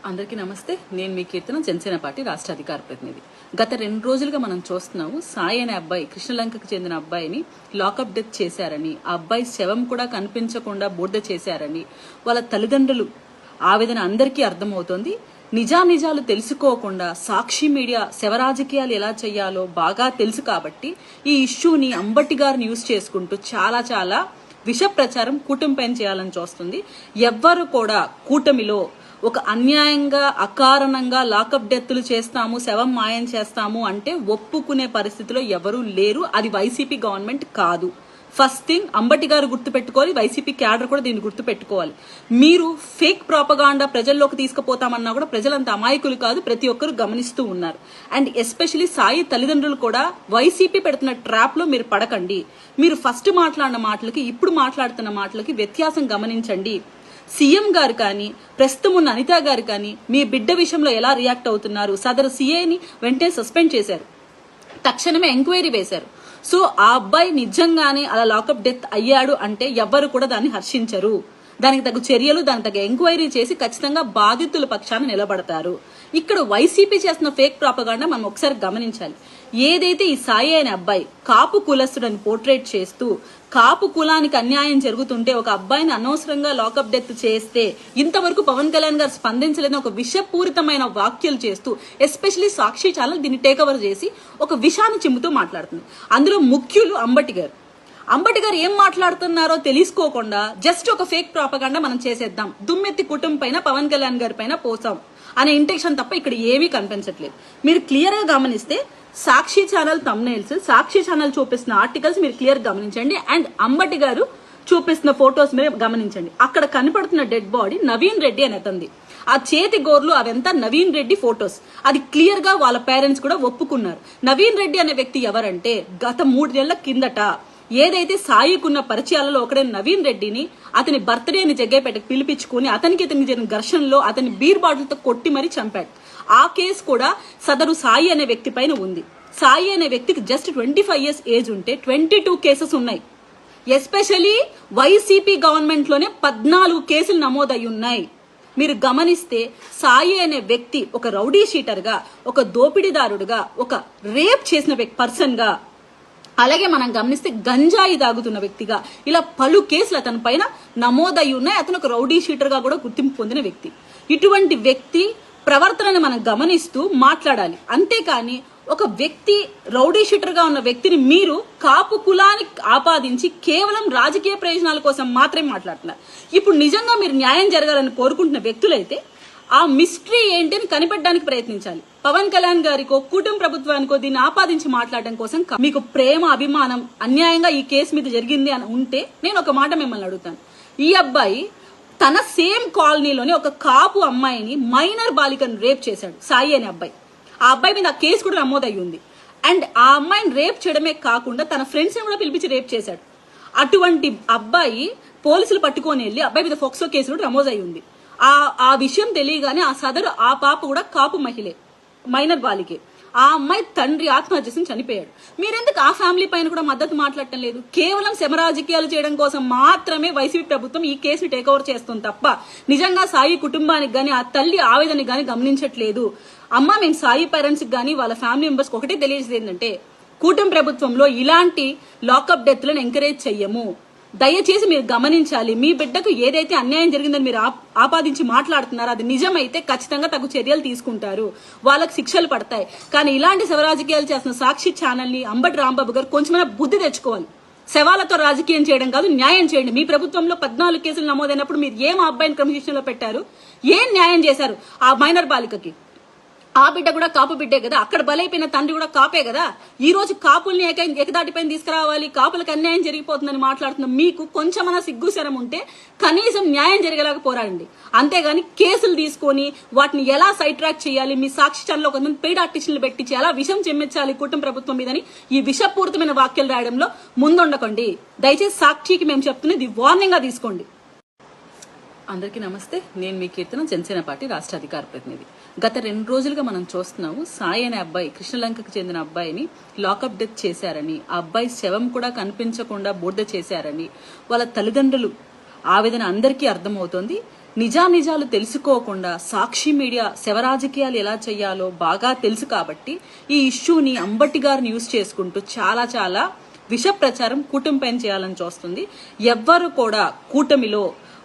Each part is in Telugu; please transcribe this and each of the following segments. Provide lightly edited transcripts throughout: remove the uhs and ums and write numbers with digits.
అందరికీ నమస్తే. నేను మీ కీర్తన, జనసేన పార్టీ రాష్ట్ర అధికార ప్రతినిధి. గత 2 రోజులుగా మనం చూస్తున్నాము, సాయి అనే అబ్బాయి, కృష్ణలంకకు చెందిన అబ్బాయిని లాకప్ డెత్ చేశారని, ఆ అబ్బాయి శవం కూడా కనిపించకుండా బూడిద చేశారని వాళ్ళ తల్లిదండ్రులు ఆవేదన అందరికీ అర్థమవుతోంది. నిజానిజాలు తెలుసుకోకుండా సాక్షి మీడియా శవరాజకీయాలు ఎలా చేయాలో బాగా తెలుసు కాబట్టి ఈ ఇష్యూని అంబటి గారిని యూజ్ చేసుకుంటూ చాలా విష ప్రచారం కూటమి పైన చేయాలని చూస్తుంది. ఎవ్వరు కూడా కూటమిలో ఒక అన్యాయంగా అకారణంగా లాకప్ డెత్తులు చేస్తాము, శవం మాయం చేస్తాము అంటే ఒప్పుకునే పరిస్థితిలో ఎవరూ లేరు. అది వైసీపీ గవర్నమెంట్ కాదు. ఫస్ట్ థింగ్ అంబటి గారు గుర్తుపెట్టుకోవాలి, వైసీపీ క్యాడర్ కూడా దీన్ని గుర్తుపెట్టుకోవాలి. మీరు ఫేక్ ప్రాపగాండా ప్రజల్లోకి తీసుకుపోతామన్నా కూడా ప్రజలంత అమాయకులు కాదు, ప్రతి ఒక్కరు గమనిస్తూ ఉన్నారు. అండ్ ఎస్పెషలీ సాయి తల్లిదండ్రులు కూడా వైసీపీ పెడుతున్న ట్రాప్ లో మీరు పడకండి. మీరు ఫస్ట్ మాట్లాడిన మాటలకి ఇప్పుడు మాట్లాడుతున్న మాటలకి వ్యత్యాసం గమనించండి. సీఎం గారు కానీ, ప్రస్తుతం ఉన్న అనిత గారు కానీ మీ బిడ్డ విషయంలో ఎలా రియాక్ట్ అవుతున్నారు? సదరు సీఏని వెంటనే సస్పెండ్ చేశారు, తక్షణమే ఎంక్వైరీ వేశారు. సో ఆ అబ్బాయి నిజంగానే అలా లాకప్ డెత్ అయ్యాడు అంటే ఎవ్వరు కూడా దాన్ని హర్షించరు. దానికి తగ్గ చర్యలు, దానికి తగ్గ ఎంక్వైరీ చేసి ఖచ్చితంగా బాధితుల పక్షాన నిలబడతారు. ఇక్కడ వైసీపీ చేస్తున్న ఫేక్ ప్రాపగాండా మనం ఒకసారి గమనించాలి. ఏదైతే ఈ సాయి అనే అబ్బాయి కాపు కులస్తుడని పోర్ట్రేట్ చేస్తూ కాపు కులానికి అన్యాయం జరుగుతుంటే ఒక అబ్బాయిని అనవసరంగా లాకప్ డెత్ చేస్తే ఇంతవరకు పవన్ కళ్యాణ్ గారు స్పందించలేదని ఒక విషపూరితమైన వ్యాఖ్యలు చేస్తూ ఎస్పెషలీ సాక్షి ఛానల్ దీన్ని టేకవర్ చేసి ఒక విషాన్ని చిమ్ముతూ మాట్లాడుతుంది. అందులో ముఖ్యులు అంబటి గారు ఏం మాట్లాడుతున్నారో తెలుసుకోకుండా జస్ట్ ఒక ఫేక్ ప్రాపగాండా మనం చేసేద్దాం, దుమ్మెత్తి కుటుంబం పైన పవన్ కళ్యాణ్ గారి పైన పోసాం అనే ఇంటెన్షన్ తప్ప ఇక్కడ ఏమీ కనిపించట్లేదు. మీరు క్లియర్ గా గమనిస్తే సాక్షి ఛానల్ థంబ్నెయిల్స్, సాక్షి ఛానల్ చూపిస్తున్న ఆర్టికల్స్ మీరు క్లియర్ గమనించండి. అండ్ అంబటి గారు చూపిస్తున్న ఫొటోస్ మీరు గమనించండి. అక్కడ కనపడుతున్న డెడ్ బాడీ నవీన్ రెడ్డి అని అతంది. ఆ చేతి గోర్లు అవంతా నవీన్ రెడ్డి ఫొటోస్. అది క్లియర్ గా వాళ్ళ పేరెంట్స్ కూడా ఒప్పుకున్నారు. నవీన్ రెడ్డి అనే వ్యక్తి ఎవరంటే గత 3 నెలల కిందట ఏదైతే సాయికున్న పరిచయాలలో ఒకడైన నవీన్ రెడ్డిని అతని బర్త్డేని జగ్గేపేటకు పిలిపించుకుని అతనికి జరిగిన ఘర్షణలో అతని బీర్ బాటిల్తో కొట్టి మరీ చంపాడు. ఆ కేసు కూడా సదరు సాయి అనే వ్యక్తి పైన ఉంది. సాయి అనే వ్యక్తికి జస్ట్ 25 years ఏజ్ ఉంటే 22 కేసెస్ ఉన్నాయి. ఎస్పెషలీ వైసీపీ గవర్నమెంట్ లోనే 14 కేసులు నమోదయ్యి ఉన్నాయి. మీరు గమనిస్తే సాయి అనే వ్యక్తి ఒక రౌడీ షీటర్ గా, ఒక దోపిడీదారుడుగా, ఒక రేప్ చేసిన పర్సన్ గా, అలాగే మనం గమనిస్తే గంజాయి తాగుతున్న వ్యక్తిగా ఇలా పలు కేసులు అతని పైన నమోదయ్యి ఉన్నాయి. అతను ఒక రౌడీ షీటర్ గా కూడా గుర్తింపు పొందిన వ్యక్తి. ఇటువంటి వ్యక్తి ప్రవర్తనని మనం గమనిస్తూ మాట్లాడాలి. అంతేకాని ఒక వ్యక్తి రౌడీ షీటర్ గా ఉన్న వ్యక్తిని మీరు కాపు కులానికి ఆపాదించి కేవలం రాజకీయ ప్రయోజనాల కోసం మాత్రమే మాట్లాడుతున్నారు. ఇప్పుడు నిజంగా మీరు న్యాయం జరగాలని కోరుకుంటున్న వ్యక్తులైతే ఆ మిస్టరీ ఏంటి అని కనిపెట్టడానికి ప్రయత్నించాలి. పవన్ కళ్యాణ్ గారికో కూటమి ప్రభుత్వానికో దీన్ని ఆపాదించి మాట్లాడడం కోసం మీకు ప్రేమ, అభిమానం అన్యాయంగా ఈ కేసు మీద జరిగింది అని ఉంటే నేను ఒక మాట మిమ్మల్ని అడుగుతాను. ఈ అబ్బాయి తన సేమ్ కాలనీలోనే ఒక కాపు అమ్మాయిని, మైనర్ బాలికను రేప్ చేశాడు సాయి అనే అబ్బాయి. ఆ అబ్బాయి మీద ఆ కేసు కూడా నమోదయ్యి ఉంది. అండ్ ఆ అమ్మాయిని రేప్ చేయడమే కాకుండా తన ఫ్రెండ్స్ ని కూడా పిలిపించి రేప్ చేశాడు. అటువంటి అబ్బాయి పోలీసులు పట్టుకొని వెళ్లి అబ్బాయి మీద ఫోక్సో కేసు కూడా నమోదయ్యి ఉంది. ఆ విషయం తెలియగానే ఆ పాప కూడా కాపు మహిళే, మైనర్ బాలికే. ఆ అమ్మాయి తండ్రి ఆత్మహత్య చేసి చనిపోయాడు. మీరెందుకు ఆ ఫ్యామిలీ పైన కూడా మద్దతు మాట్లాడటం లేదు? కేవలం శమరాజకీయాలు చేయడం కోసం మాత్రమే వైసీపీ ప్రభుత్వం ఈ కేసుని టేక్ చేస్తుంది తప్ప నిజంగా సాయి కుటుంబానికి గానీ ఆ తల్లి ఆవేదనని గానీ గమనించట్లేదు. అమ్మ, మేము సాయి పేరెంట్స్ గానీ వాళ్ళ ఫ్యామిలీ మెంబర్స్ ఒకటే తెలియజేది ఏంటంటే కూటమి ప్రభుత్వంలో ఇలాంటి లాకప్ డెత్లను ఎంకరేజ్ చెయ్యము. దయచేసి మీరు గమనించాలి. మీ బిడ్డకు ఏదైతే అన్యాయం జరిగిందని మీరు ఆపాదించి మాట్లాడుతున్నారో అది నిజమైతే ఖచ్చితంగా తగు చర్యలు తీసుకుంటారు, వాళ్ళకి శిక్షలు పడతాయి. కానీ ఇలాంటి శవరాజకీయాలు చేస్తున్న సాక్షి ఛానల్ ని అంబటి రాంబాబు గారు కొంచెమైనా బుద్ధి తెచ్చుకోవాలి. శవాలతో రాజకీయం చేయడం కాదు, న్యాయం చేయండి. మీ ప్రభుత్వంలో 14 కేసులు నమోదైనప్పుడు మీరు ఏం అబ్బాయిని క్రమశిక్షణలో పెట్టారు? ఏం న్యాయం చేశారు ఆ మైనర్ బాలికకి? ఆ బిడ్డ కూడా కాపు బిడ్డే కదా, అక్కడ బలైపోయిన తండ్రి కూడా కాపే కదా. ఈ రోజు కాపుల్ని ఏకదాటిపైన తీసుకురావాలి, కాపులకు అన్యాయం జరిగిపోతుందని మాట్లాడుతున్న మీకు కొంచెమన్నా సిగ్గుశరం ఉంటే కనీసం న్యాయం జరిగేలాగా పోరాడండి. అంతేగాని కేసులు తీసుకొని వాటిని ఎలా సైడ్ ట్రాక్ చేయాలి, మీ సాక్షి ఛానల్లో కొంతమంది పెయిడ్ ఆర్టిస్టులు పెట్టించి ఎలా విషం చెమ్మించాలి కూటమి ప్రభుత్వం మీదని ఈ విషపూరితమైన వాక్యాలు రాయడంలో ముందుండకండి. దయచేసి సాక్షికి మేము చెప్తున్నది వార్నింగ్ గా తీసుకోండి. అందరికీ నమస్తే. నేను మీ కీర్తన, జనసేన పార్టీ రాష్ట్ర అధికార ప్రతినిధి. గత 2 రోజులుగా మనం చూస్తున్నాము, సాయి అనే అబ్బాయి, కృష్ణలంకకు చెందిన అబ్బాయిని లాకప్ డెత్ చేశారని, ఆ అబ్బాయి శవం కూడా కనిపించకుండా బూడిద చేశారని వాళ్ళ తల్లిదండ్రులు ఆవేదన అందరికీ అర్థమవుతోంది. నిజానిజాలు తెలుసుకోకుండా సాక్షి మీడియా శవ రాజకీయాలు ఎలా చేయాలో బాగా తెలుసు కాబట్టి ఈ ఇష్యూని అంబటి గారిని యూజ్ చేసుకుంటూ చాలా విష ప్రచారం కూటమి పైన చేయాలని చూస్తుంది. ఎవ్వరు కూడా కూటమిలో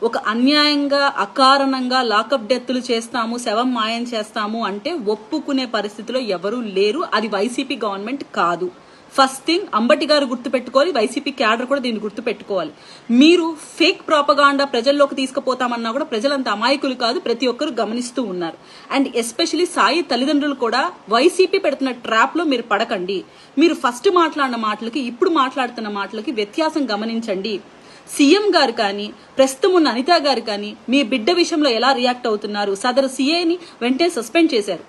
ఒక అన్యాయంగా అకారణంగా లాకప్ డెత్తులు చేస్తాము, శవం మాయం చేస్తాము అంటే ఒప్పుకునే పరిస్థితిలో ఎవరూ లేరు. అది వైసీపీ గవర్నమెంట్ కాదు. ఫస్ట్ థింగ్ అంబటి గారు గుర్తుపెట్టుకోవాలి, వైసీపీ క్యాడర్ కూడా దీన్ని గుర్తుపెట్టుకోవాలి. మీరు ఫేక్ ప్రాపగాండా ప్రజల్లోకి తీసుకుపోతామన్నా కూడా ప్రజలంత అమాయకులు కాదు, ప్రతి ఒక్కరు గమనిస్తూ ఉన్నారు. అండ్ ఎస్పెషలీ సాయి తల్లిదండ్రులు కూడా వైసీపీ పెడుతున్న ట్రాప్ లో మీరు పడకండి. మీరు ఫస్ట్ మాట్లాడిన మాటలకి ఇప్పుడు మాట్లాడుతున్న మాటలకి వ్యత్యాసం గమనించండి. సీఎం గారు కానీ ప్రస్తుతం ఉన్న అనిత గారు కానీ మీ బిడ్డ విషయంలో ఎలా రియాక్ట్ అవుతున్నారు? సదరు సీఏని వెంటనే సస్పెండ్ చేశారు,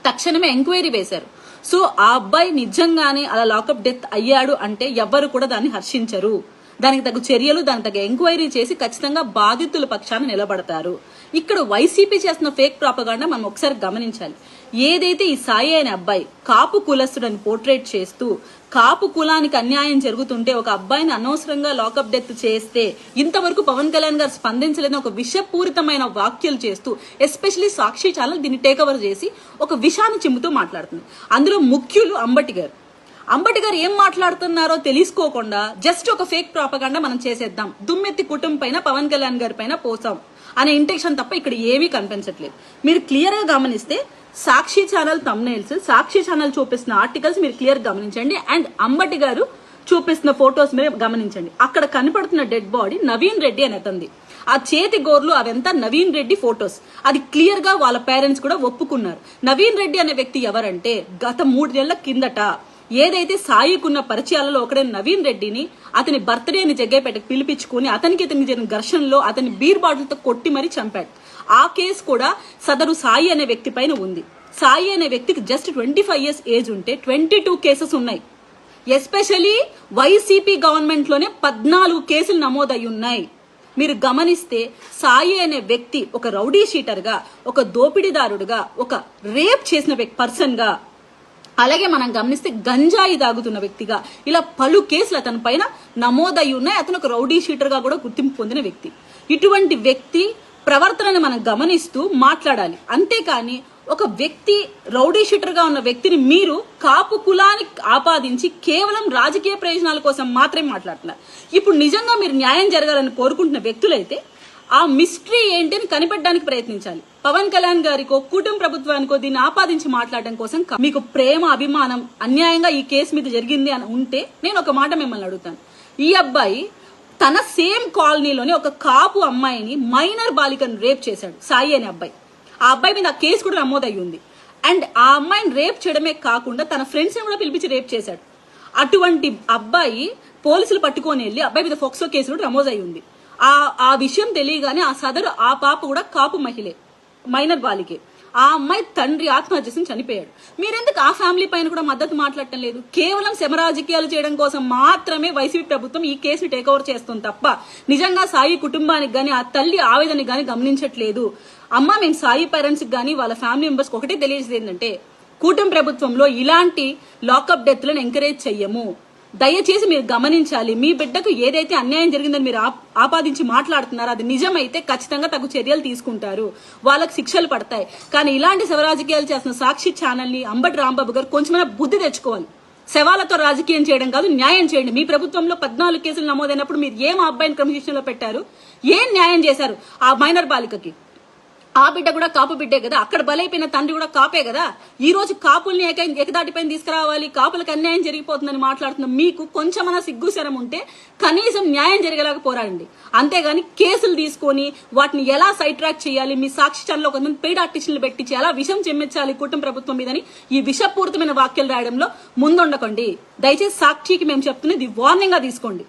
తక్షణమే ఎంక్వైరీ వేశారు. సో ఆ అబ్బాయి నిజంగానే అలా లాకప్ డెత్ అయ్యాడు అంటే ఎవ్వరు కూడా దాన్ని హర్షించరు. దానికి తగ్గ చర్యలు, దానికి తగ్గ ఎంక్వైరీ చేసి ఖచ్చితంగా బాధితుల పక్షాన నిలబడతారు. ఇక్కడ వైసీపీ చేస్తున్న ఫేక్ ప్రాపగాండా మనం ఒకసారి గమనించాలి. ఏదైతే ఈ సాయి అనే అబ్బాయి కాపు కులస్తుడని పోర్ట్రేట్ చేస్తూ కాపు కులానికి అన్యాయం జరుగుతుంటే ఒక అబ్బాయిని అనవసరంగా లాకప్ డెత్ చేస్తే ఇంతవరకు పవన్ కళ్యాణ్ గారు స్పందించలేదని ఒక విషపూరితమైన వ్యాఖ్యలు చేస్తూ ఎస్పెషలీ సాక్షి ఛానల్ దీన్ని టేకవర్ చేసి ఒక విషాన్ని చిమ్ముతూ మాట్లాడుతుంది. అందులో ముఖ్యులు అంబటి గారు ఏం మాట్లాడుతున్నారో తెలుసుకోకుండా జస్ట్ ఒక ఫేక్ ప్రాపగాండా మనం చేసేద్దాం, దుమ్మెత్తి కుటుంబం పైన పవన్ కళ్యాణ్ గారి పైన పోసాం అనే ఇంటెన్షన్ తప్ప ఇక్కడ ఏమీ కనిపించట్లేదు. మీరు క్లియర్ గా గమనిస్తే సాక్షి ఛానల్ థంబ్నెయిల్స్, సాక్షి ఛానల్ చూపిస్తున్న ఆర్టికల్స్ మీరు క్లియర్ గమనించండి. అండ్ అంబటి గారు చూపిస్తున్న ఫొటోస్ మీరు గమనించండి. అక్కడ కనపడుతున్న డెడ్ బాడీ నవీన్ రెడ్డి అని అతంది. ఆ చేతి గోర్లు అవంతా నవీన్ రెడ్డి ఫొటోస్. అది క్లియర్ గా వాళ్ళ పేరెంట్స్ కూడా ఒప్పుకున్నారు. నవీన్ రెడ్డి అనే వ్యక్తి ఎవరంటే గత 3 నెలల కిందట ఏదైతే సాయికున్న పరిచయాలలో ఒకడే నవీన్ రెడ్డిని అతని బర్త్డేని జగ్గైపేటకు పిలిపించుకుని అతనికి జరిగిన ఘర్షణలో అతని బీర్ బాటిల్తో కొట్టి మరీ చంపాడు. ఆ కేసు కూడా సదరు సాయి అనే వ్యక్తి పైన ఉంది. సాయి అనే వ్యక్తికి జస్ట్ 25 years ఏజ్ ఉంటే 22 కేసెస్ ఉన్నాయి. ఎస్పెషలీ వైసీపీ గవర్నమెంట్ లోనే 14 కేసులు నమోదయ్యి ఉన్నాయి. మీరు గమనిస్తే సాయి అనే వ్యక్తి ఒక రౌడీ షీటర్ గా, ఒక దోపిడీదారుడుగా, ఒక రేప్ చేసిన పర్సన్ గా, అలాగే మనం గమనిస్తే గంజాయి తాగుతున్న వ్యక్తిగా ఇలా పలు కేసులు అతని పైన నమోదయ్యి ఉన్నాయి. అతను ఒక రౌడీ షీటర్ గా కూడా గుర్తింపు పొందిన వ్యక్తి. ఇటువంటి వ్యక్తి ప్రవర్తనని మనం గమనిస్తూ మాట్లాడాలి. అంతేకాని ఒక వ్యక్తి రౌడీ షీటర్ గా ఉన్న వ్యక్తిని మీరు కాపు కులానికి ఆపాదించి కేవలం రాజకీయ ప్రయోజనాల కోసం మాత్రమే మాట్లాడుతున్నారు. ఇప్పుడు నిజంగా మీరు న్యాయం జరగాలని కోరుకుంటున్న వ్యక్తులైతే ఆ మిస్టరీ ఏంటి అని కనిపెట్టడానికి ప్రయత్నించాలి. పవన్ కళ్యాణ్ గారికో కూటమి ప్రభుత్వానికో దీన్ని ఆపాదించి మాట్లాడడం కోసం మీకు ప్రేమ, అభిమానం అన్యాయంగా ఈ కేసు మీద జరిగింది అని ఉంటే నేను ఒక మాట మిమ్మల్ని అడుగుతాను. ఈ అబ్బాయి తన సేమ్ కాలనీలోని ఒక కాపు అమ్మాయిని, మైనర్ బాలికను రేప్ చేశాడు సాయి అనే అబ్బాయి. ఆ అబ్బాయి మీద ఆ కేసు కూడా నమోదయ్యి ఉంది. అండ్ ఆ అమ్మాయిని రేప్ చేయడమే కాకుండా తన ఫ్రెండ్స్ ని కూడా పిలిపించి రేప్ చేశాడు. అటువంటి అబ్బాయి పోలీసులు పట్టుకొని వెళ్లి అబ్బాయి మీద ఫోక్సో కేసు కూడా నమోదయ్యి ఉంది. ఆ విషయం తెలియగానే ఆ సదరు ఆ పాప కూడా కాపు మహిళే, మైనర్ బాలికే. ఆ అమ్మాయి తండ్రి ఆత్మహత్య చేసి చనిపోయాడు. మీరెందుకు ఆ ఫ్యామిలీ పైన కూడా మద్దతు మాట్లాడటం లేదు? కేవలం శమ రాజకీయాలు చేయడం కోసం మాత్రమే వైసీపీ ప్రభుత్వం ఈ కేసుని టేక్ ఓవర్ చేస్తుంది తప్ప నిజంగా సాయి కుటుంబానికి గానీ ఆ తల్లి ఆవేదనకి గానీ గమనించట్లేదు. అమ్మ, మేము సాయి పేరెంట్స్ గానీ వాళ్ళ ఫ్యామిలీ మెంబర్స్ ఒకటే తెలియజేది ఏంటంటే కూటమి ప్రభుత్వంలో ఇలాంటి లాకప్ డెత్లను ఎంకరేజ్ చెయ్యము. దయచేసి మీరు గమనించాలి. మీ బిడ్డకు ఏదైతే అన్యాయం జరిగిందని మీరు ఆపాదించి మాట్లాడుతున్నారో అది నిజమైతే ఖచ్చితంగా తగు చర్యలు తీసుకుంటారు, వాళ్ళకి శిక్షలు పడతాయి. కానీ ఇలాంటి శవరాజకీయాలు చేస్తున్న సాక్షి ఛానల్ ని అంబటి రాంబాబు గారు కొంచెమైనా బుద్ధి తెచ్చుకోవాలి. శవాలతో రాజకీయం చేయడం కాదు, న్యాయం చేయండి. మీ ప్రభుత్వంలో 14 కేసులు నమోదైనప్పుడు మీరు ఏం ఆ అబ్బాయిని క్రమశిక్షణలో పెట్టారు? ఏం న్యాయం చేశారు ఆ మైనర్ బాలికకి? ఆ బిడ్డ కూడా కాపు బిడ్డే కదా, అక్కడ బలైపోయిన తండ్రి కూడా కాపే కదా. ఈ రోజు కాపుల్ని ఏకదాటిపైన తీసుకురావాలి, కాపులకు అన్యాయం జరిగిపోతుందని మాట్లాడుతున్న మీకు కొంచెమన్నా సిగ్గుశరం ఉంటే కనీసం న్యాయం జరిగేలాగా పోరాడండి. అంతేగాని కేసులు తీసుకొని వాటిని ఎలా సైడ్ ట్రాక్ చేయాలి, మీ సాక్షి ఛానల్లో కొంతమంది పెయిడ్ ఆర్టిస్టులు పెట్టించి ఎలా విషం చెమ్మించాలి కూటమి ప్రభుత్వం మీదని ఈ విషపూరితమైన వాక్యాలు రాయడంలో ముందుండకండి. దయచేసి సాక్షికి మేము చెప్తున్నది వార్నింగ్ గా తీసుకోండి.